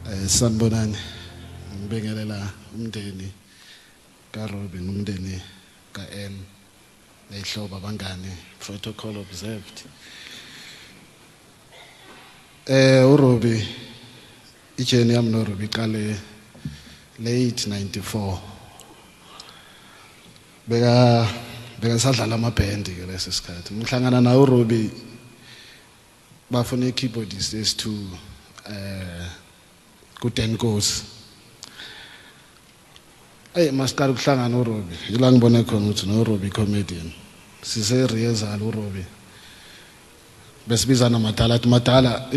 Sanibonani ngibingelela umndeni kaRobbie nomndeni kaN nehlobo abangane protocol observed. uRobbie ijeni yami noRobbie iqale late 94 beka sadlala amabhendi ke leso sikhathi ngihlangana na uRobbie bafuna ikeyboardist S2 kuTenkosi masiqala ukuhlangana uRobbie yila ngibone khona ukuthi noRobbie comedian sise rehearsal uRobbie besibizana madala athi madala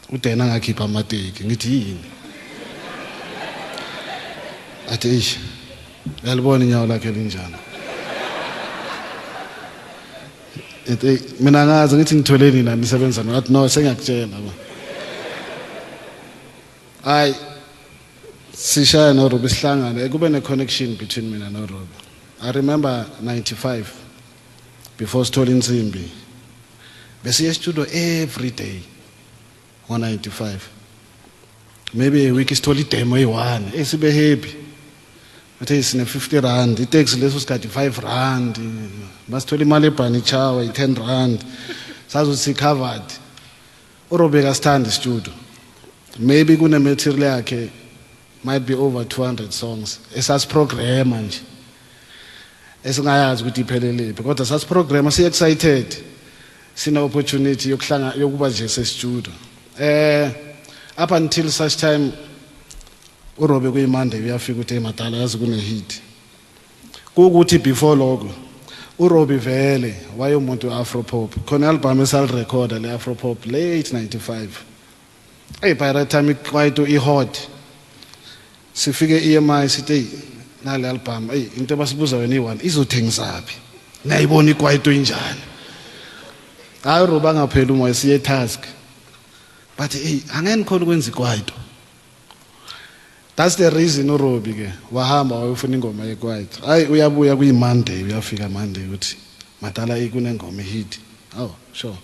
udena ngakhipha amateki ngithi yini athi yalibona inyawo lakhe linjani mina ngazi ngithi ngitholeni nani nisebenza nathi no sengiyakutshela hayi sishaya noRobbie sihlangana kube ne connection between mina noRobbie. I remember 95 before sithola insimbi besiye studio every day on 95 maybe a week sithola idemo eyi1 sibe happy athi sine 50 rand itaxi leso sikhathi 5 rand masithola imali ebhani chawa i10 rand sazothi covered. uRobbie kasithanda studio maybe kune material yakhe might be over 200 songs esasiprograma nje esingayazi ukuthi iphelelepe kodwa sasiprograma si excited sina opportunity yokuhlanga yokuba nje se-studio up until such time uRobbie kuyiMonday uyafika ukuthi emadala yazi kune hit kukuthi before lokho uRobbie vele wayomuntu we-afropop khona album esalirecorda le-afropop late 95 by that time kwaito ihot sifike EMI sithi nale album into basibuza wena i1 izothengisaphi nayibona ikwaito injani hayi uRobbie angaphela umoya siye task but angeni khona ukwenza ikwaito. That's the reason uRobbie ke wahamba wayofuna ingoma yekwaito hayi uyabuya kuyiMonday uyafika Monday uthi madala kunengoma ehit sure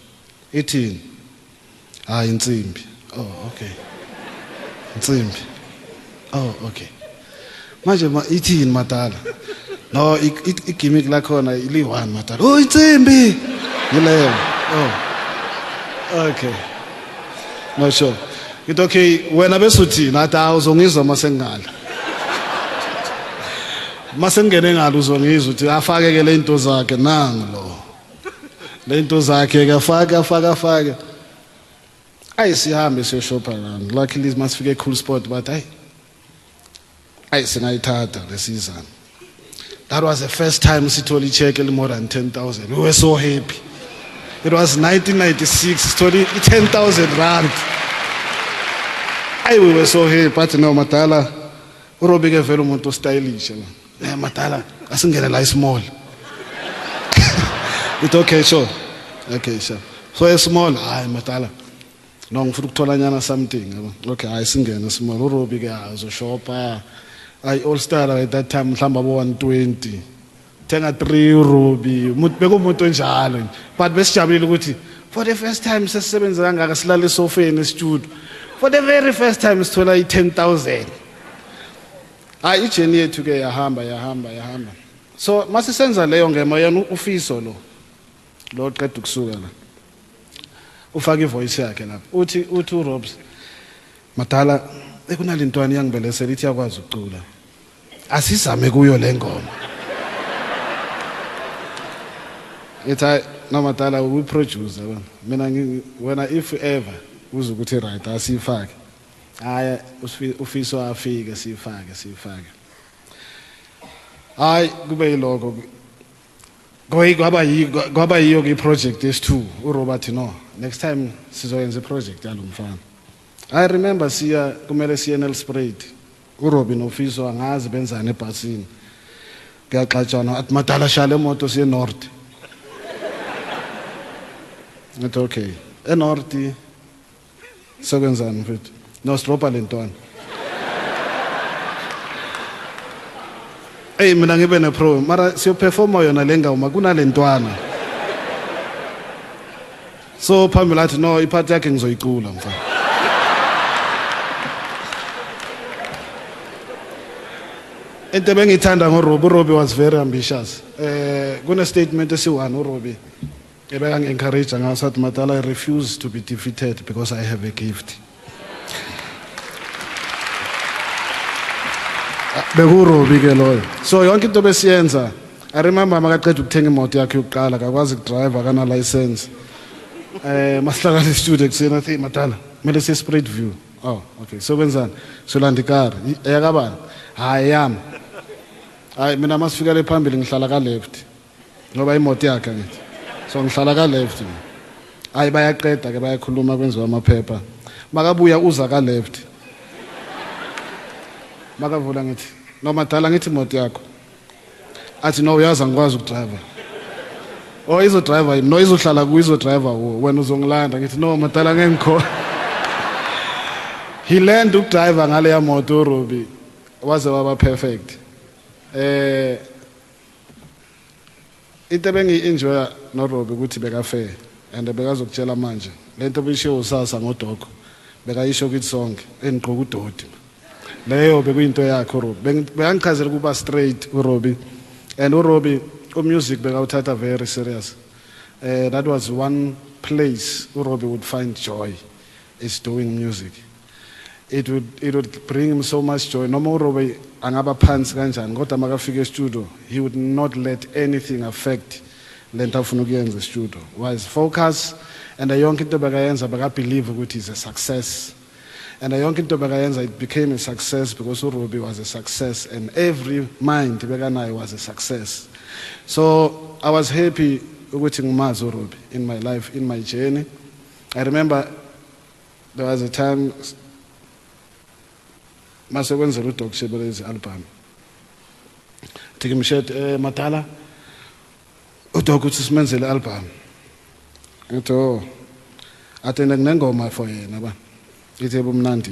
ithini hayi insimbi okay insimbi okay manje ithini madala no igimmick lakhona ili1 madala insimbi yileyo okay no sure it okay wena besuthi nathi awuzongizwa masengala masengene ngalo uzongizwa uthi afake ke le into zakhe nangu lo le into zakhe ke afake sihambe siyoshopa around luckily masifike cool spot but singayithatha le season. That was the first time sithola icheck more than 10,000. We were so happy. It was 1996 sithola 10,000 rand. We were so happy but no madala uRobbie ke vele umuntu stylish madala asingene la small it's okay sure so a small madala no ngifuna ukuthola nyana something okay singene small uRobbie ke azoshopa all star at that time mhlamba bo 120 thenga 3 uRobbie bekumuntu njalo but besijabulile ukuthi for the first time sesisebenza kangaka silala esofeni estudio for the very first time sithola i10,000 ijeni yethu ke yahamba so masisenza leyo ngema yena ufiso lo qeda ukusuka la ufaka ivoice yakhe lapha uthi uRobbie madala kunalintwana yangibelesela ithi yakwazi ukucula asizame kuyo le ngoma ethi no madala we producer mina wena if ever uze ukuthi right asifake haya ufiso afike sifake hayi kube yiloko kwaba yiyo ke project S2 uRobbie no next time sizoyenza iproject yalomfana. I remember kumele siye Nelspruit uRobbie nofiso angazi benzane ebhasini kuyaxatshana athi madala shala emoto siye north ngathi okay enorth sokwenzani mfethu no stropa lentwana mina ngibe ne pro mara siyo performa yona lengoma kunalentwana so phambili athi no iphathi yakhe ngizoyicula mfana into bengithanda ngoRobbie was very ambitious. Kune statement esiwani uRobbie encourage ngaso athi Matala, I refuse to be defeated because I have a gift. BekuRobbie ke loyo. So yonke into besiyenza, I remember makaqeda ukuthenga imoto yakhe yokuqala akakwazi ukudrive akana license. Masihlala e-studio kusena athi Matala, kumele siye spread view. Oh, okay. So kwenzani? Solanda ikari. Eyakabani? Hayi yami. Hayi mina masifika le phambili ngihlala ka left. Ngoba imoto yakhe ngithi. So ngihlala ka left. Hayi bayaqeda ke bayakhuluma kwenziwa amaphepha. Makabuya uza ka left. Makavula ngithi, "No Matala ngithi imoto yakho." Athi no uyazi angikwazi ukudrive. Oh izo driver no izohlala ku izo driver wena uzongilanda ngithi no Matala ngengikho. He learned to drive ngale ya moto Robbie waze waba perfect. Into bengi-enjoy no Robbie ukuthi bekafair and bekazokutshela manje lento bisho usasa ngodoko bekayisho ukuthi sonke enigqoka udodi leyo bekuyinto yakhe Robbie beyangichazela kuba straight uRobbie and uRobbie music bekawuthatha very serious. That was one place uRobbie would find joy is doing music. It would bring him so much joy. No more Robbie angaba phansi kanjani kodwa makafika e-studio he would not let anything affect lento afuna ukuyenza e-studio. Was focus and yonke into bekayenza bekabelieve ukuthi is a success. And yonke into bekayenza it became a success because uRobbie was a success and every mind bekanayo was a success. So I was happy ukuthi ngimazi uRobbie in my life, in my journey. I remember there was a time masekwenzela uDoc Shebelezi album. Ngimshet Matala uDoc uthi simenzele album. Ngitho athena kunengoma for yena ba. Ithe bomnandi.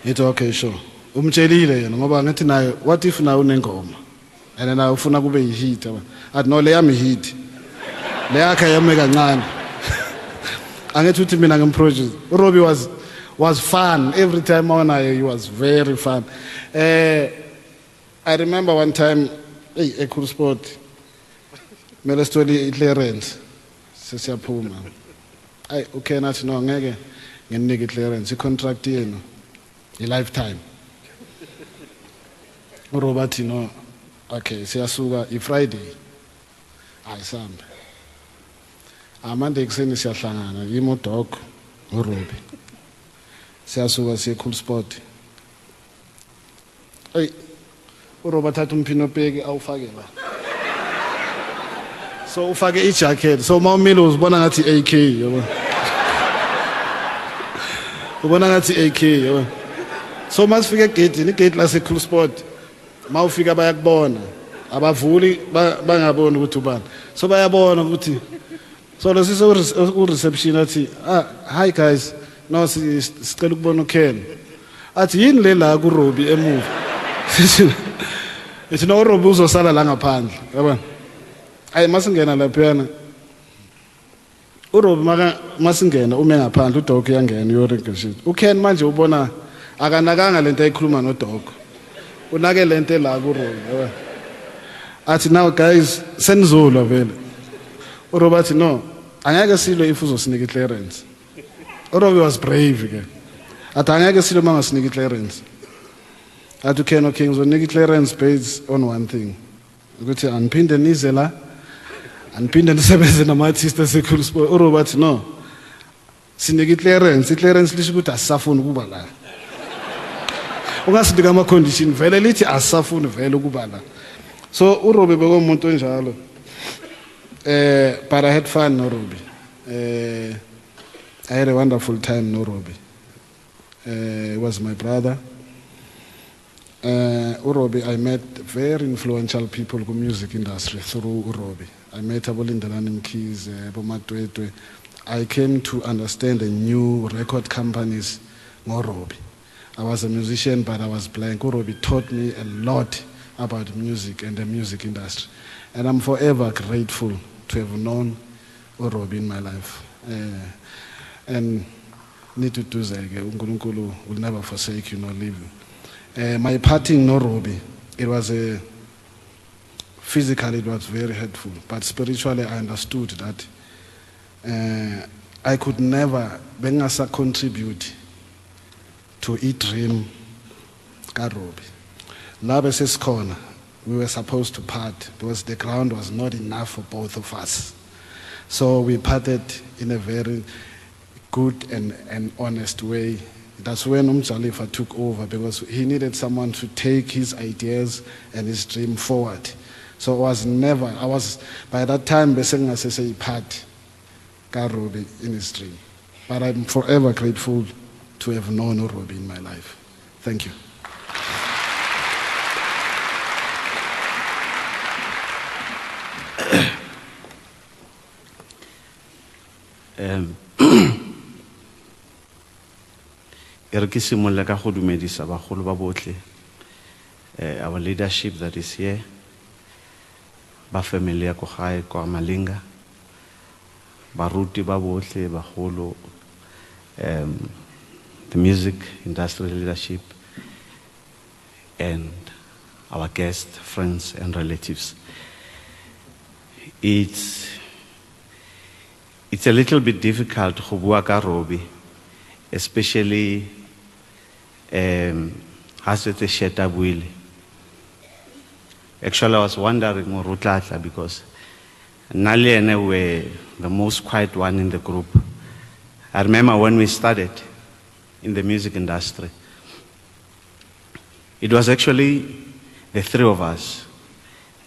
Ngitho okay sure. Umtshelile yena ngoba ngathi naye what if na unengoma? And na ufuna kube yihit ba. Athi no le yami hit. Le yakhe yami kancane. Angithi uthi mina ngimproduce. uRobbie was fun every time he was very fun. I remember one time a cool sport mele story clearance sesiyaphuma ay okay nathi no ngeke nginike clearance icontract yenu a lifetime uRobert no okay siyasuka iFriday ayisambe Monday kuseni siyahlangana yimo Doc uRobbie siyasuka siye cool sport hey uRobert athatha umphino peki awufake la so ufake ijacket so mawumile uzibona ngathi AK yabo ubona ngathi AK yabo so masifika egate igate la se cool sport mawufika bayakubona abavuli bangabona ukuthi ubani so bayabona ukuthi so lo siso ku reception athi hi guys no sicela ukubona uKen athi yini le la ku Robbie emuva ethi no Robbie uzosala la ngaphandle yabona ayi masingena laphana uRobbie masingena ume ngaphandle uDoc uyangena uyoregeshit uKen manje ubona akanakanga lento ayikhuluma noDoc unake lento la ku Robbie yabona athi now guys senizolwa vele uRobbie athi no angeke silo if uzosinike clearance uRobbie was brave ke athi angeke silo mangasinike clearance athi uKen okay ngizonike clearance based on one thing ukuthi aniphinde nize la aniphinde nisebenze nama-artist asecool sport uRobbie athi no sinike clearance lisho ukuthi asisafuni ukuba la ungasinike ama-condition vele lithi asisafuni vele ukuba la so uRobbie bekumuntu onjalo but I had fun noRobbie I had a wonderful time noRobbie he was my brother uRobbie I met very influential people in the music industry through uRobbie I met abolindelani Mkhize bomatwetwe I came to understand the new record companies ngoRobbie I was a musician but I was blank uRobbie taught me a lot about music and the music industry and I'm forever grateful to have known uRobbie in my life and need to do that uNkulunkulu will never forsake you nor leave you My parting no Robbie, it was physically it was very hurtful, but spiritually I understood that I could never contribute to a dream ka Robbie. Labe sesikhona, we were supposed to part because the ground was not enough for both of us. So we parted in a very good and honest way. That's when Jalifa took over, because he needed someone to take his ideas and his dream forward. So by that time, I say part ka Robbie in his dream. But I'm forever grateful to have known Robbie in my life. Thank you. Our leadership that is here, ba family ya ko gae kwa Malinga, baruti ba bohle bagolo, the music industry leadership, and our guests, friends and relatives. It's a little bit difficult to bua ka Robbie, especially as it is Sheta Buile. Actually, I was wondering because Nali and I were the most quiet one in the group. I remember when we started in the music industry, it was actually the three of us,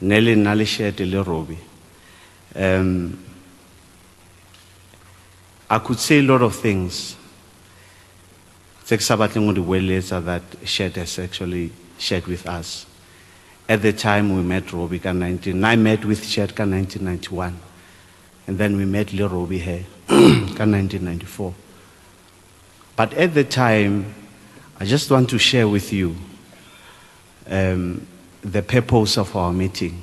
Nelly, Nali, Shet, and Robbie. I could say a lot of things that Shet has actually shared with us. At the time we met Robbie I met with Shet in 1991. And then we met Lil Robbie here in 1994. But at the time, I just want to share with you the purpose of our meeting.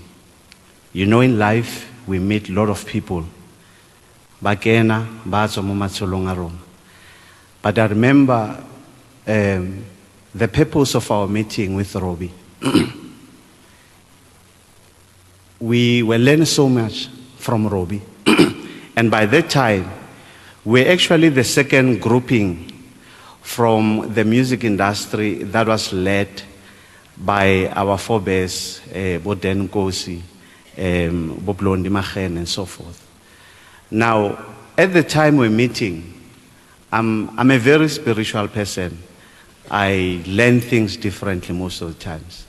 You know, in life, we meet a lot of people. But I remember the purpose of our meeting with Robbie. We were learning so much from Robbie. And by that time, we're actually the second grouping from the music industry that was led by our forebears, Boden Kosi, Boblondi Machen, and so forth. Now, at the time we're meeting, I'm a very spiritual person. I learn things differently most of the times.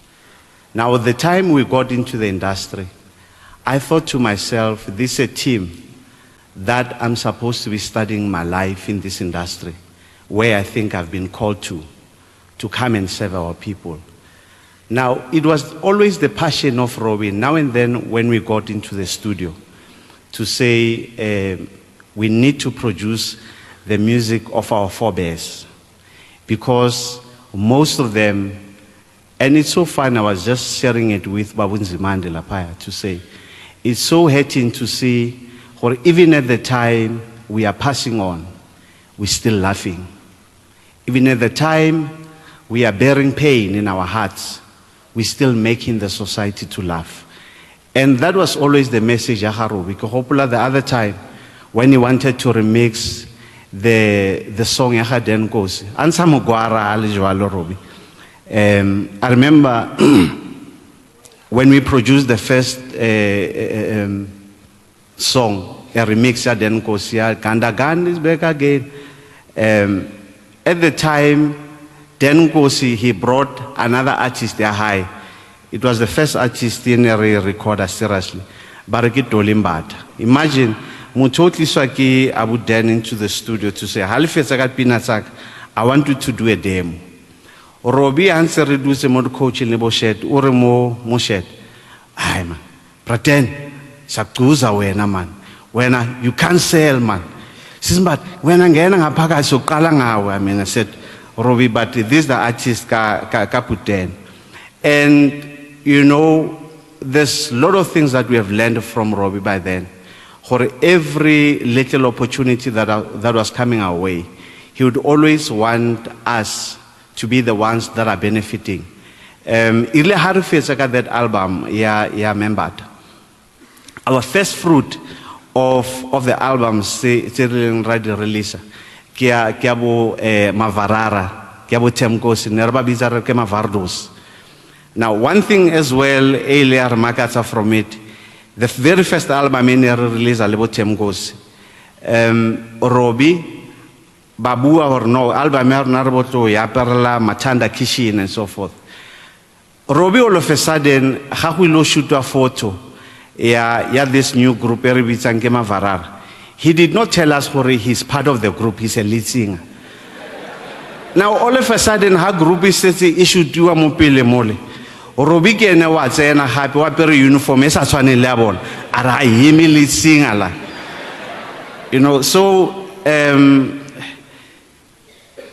Now, at the time we got into the industry, I thought to myself, this is a team that I'm supposed to be studying my life in this industry, where I think I've been called to come and serve our people. Now, it was always the passion of Robbie, now and then when we got into the studio, to say we need to produce the music of our forebears, because most of them, and it's so fun, I was just sharing it with Babunzi Mandela Paya to say, it's so hurting to see, or even at the time we are passing on, we're still laughing. Even at the time we are bearing pain in our hearts, we're still making the society to laugh. And that was always the message of Robbie. Because hopefully the other time, when he wanted to remix the song Den Kosi, Robbie. I remember when we produced the first song, a remix of Den Kosi, Kandagan is back again. At the time, Den Kosi, he brought another artist there high. It was the first artist in a recorder, seriously. Barakit Dolimbata. Imagine, Mutotli Swaki Abu Den into the studio to say, Halifesagat Pinasak, I want you to do a demo. Robbie answered, reduce a mod coach in Leboshet, Uremo Moshet. Ay man, pretend, Sakuza wena man. When you can't sell man. Says, but when I'm getting a package so kalangawa, I mean, I said, Robbie, but this is the artist Kaputen. And you know, there's a lot of things that we have learned from Robbie by then. For every little opportunity that was coming our way, he would always want us to be the ones that are benefiting. Ile ha re fetsa ka that album ya membered. Our first fruit of the album se radio release ke ya bo Mavarara, ke ya bo Temkosi ne re ba bitsa re ke Mavardos. Now one thing as well earlier remarkata from it, the very first album in the release a lebo Temkosi. Robbie Babua or no album Narboto Yaperla Matanda Kishin and so forth. Robbie all of a sudden how we lo shoot a photo this new group Eribitsangema Varar. He did not tell us where he's part of the group, he's a lead singer. Now all of a sudden her group is issue do a mopile mole. Robbie ke ene wa tsena happy wa pere uniform esa tshwane le bona ara yimi lead singer la. You know, so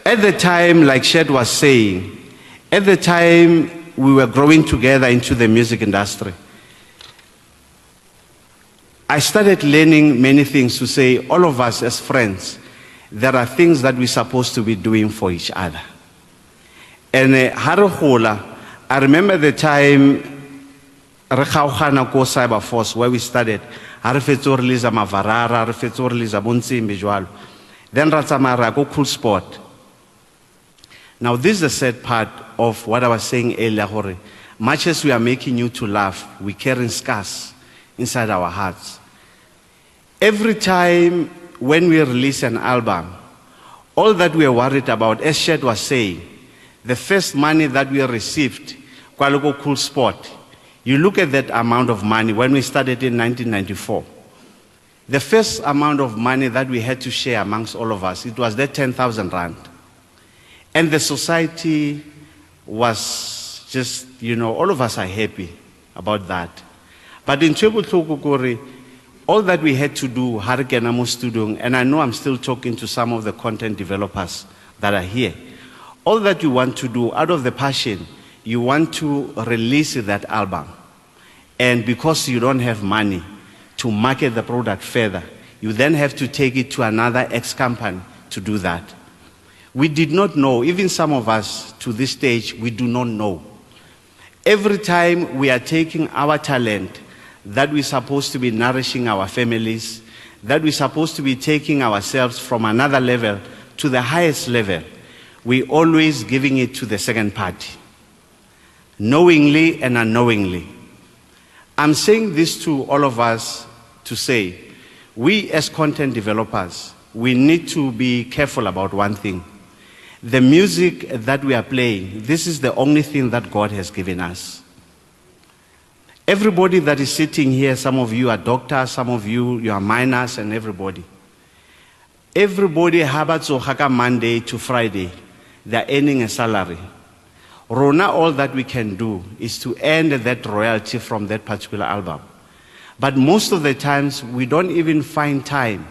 at the time, like Shed was saying, at the time we were growing together into the music industry, I started learning many things to say, all of us as friends, there are things that we're supposed to be doing for each other. And I remember the time Rekhaokhana ko Cyber Force where we started. Then Ratsamara go Cool Sport. Now this is the sad part of what I was saying earlier. Much as we are making you to laugh, we carry scars inside our hearts. Every time when we release an album, all that we are worried about, as Shed was saying, the first money that we received, Kwalogo Cool Sport, you look at that amount of money when we started in 1994. The first amount of money that we had to share amongst all of us, it was that 10,000 rand. And the society was just, you know, all of us are happy about that. But in Chebutokokore, all that we had to do, Harikenamo Studio, and I know I'm still talking to some of the content developers that are here. All that you want to do, out of the passion, you want to release that album. And because you don't have money to market the product further, you then have to take it to another ex-company to do that. We did not know, even some of us to this stage, we do not know. Every time we are taking our talent that we're supposed to be nourishing our families, that we're supposed to be taking ourselves from another level to the highest level, we're always giving it to the second party, knowingly and unknowingly. I'm saying this to all of us to say, we as content developers, we need to be careful about one thing. The music that we are playing, this is the only thing that God has given us. Everybody that is sitting here, some of you are doctors, some of you are miners, and everybody. Everybody habats haka Monday to Friday, they're earning a salary. Rona, all that we can do is to earn that royalty from that particular album. But most of the times, we don't even find time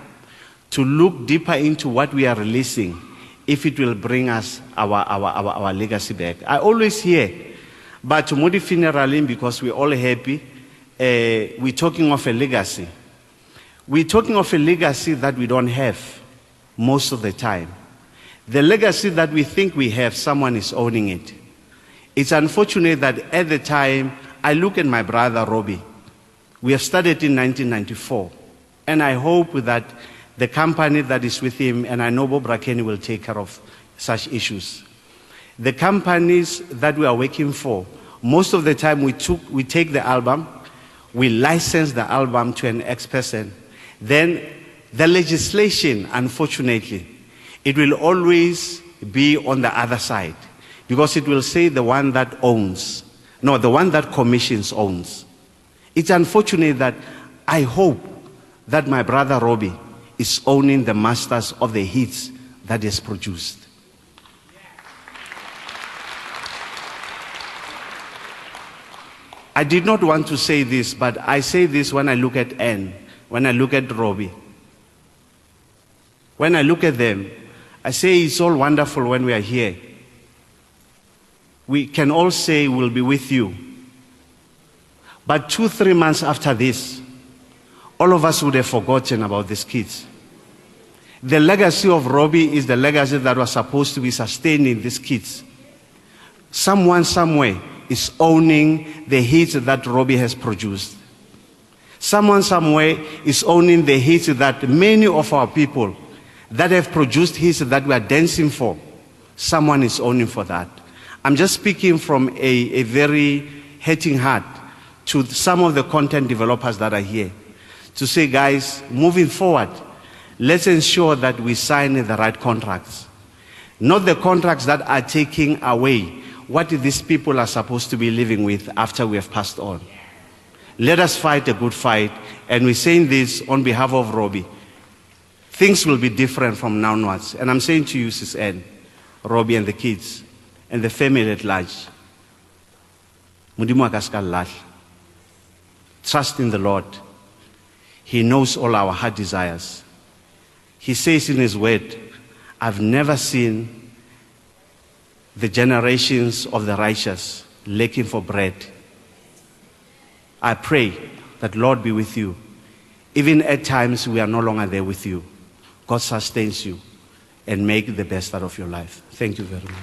to look deeper into what we are releasing, if it will bring us our legacy back. I always hear, but Modi funeral, because we're all happy, we're talking of a legacy. We're talking of a legacy that we don't have most of the time. The legacy that we think we have, someone is owning it. It's unfortunate that at the time, I look at my brother Robbie. We have started in 1994, and I hope that the company that is with him, and I know Bob Rakeni will take care of such issues. The companies that we are working for, most of the time we take the album, we license the album to an ex-person. Then the legislation, unfortunately, it will always be on the other side, because it will say the one that owns, no, the one that commissions owns. It's unfortunate that I hope that my brother Robbie is owning the masters of the hits that is produced. I did not want to say this, but I say this when I look at Anne, when I look at Robbie. When I look at them, I say it's all wonderful when we are here. We can all say we'll be with you. But 2-3 months after this, all of us would have forgotten about these kids. The legacy of Robbie is the legacy that was supposed to be sustaining these kids someone somewhere is owning the hits that Robbie has produced. Someone somewhere is owning the hits that many of our people that have produced hits that we are dancing for. Someone is owning for that. I'm just speaking from a very hurting heart to some of the content developers that are here to say, guys, moving forward, let's ensure that we sign the right contracts. Not the contracts that are taking away what these people are supposed to be living with after we have passed on. Let us fight a good fight, and we're saying this on behalf of Robbie. Things will be different from now onwards. And I'm saying to you, Sis Anne, Robbie and the kids, and the family at large, Modimo a ka se ka latlha. Trust in the Lord. He knows all our heart desires. He says in his word, I've never seen the generations of the righteous lacking for bread. I pray that Lord be with you. Even at times we are no longer there with you. God sustains you and make the best out of your life. Thank you very much.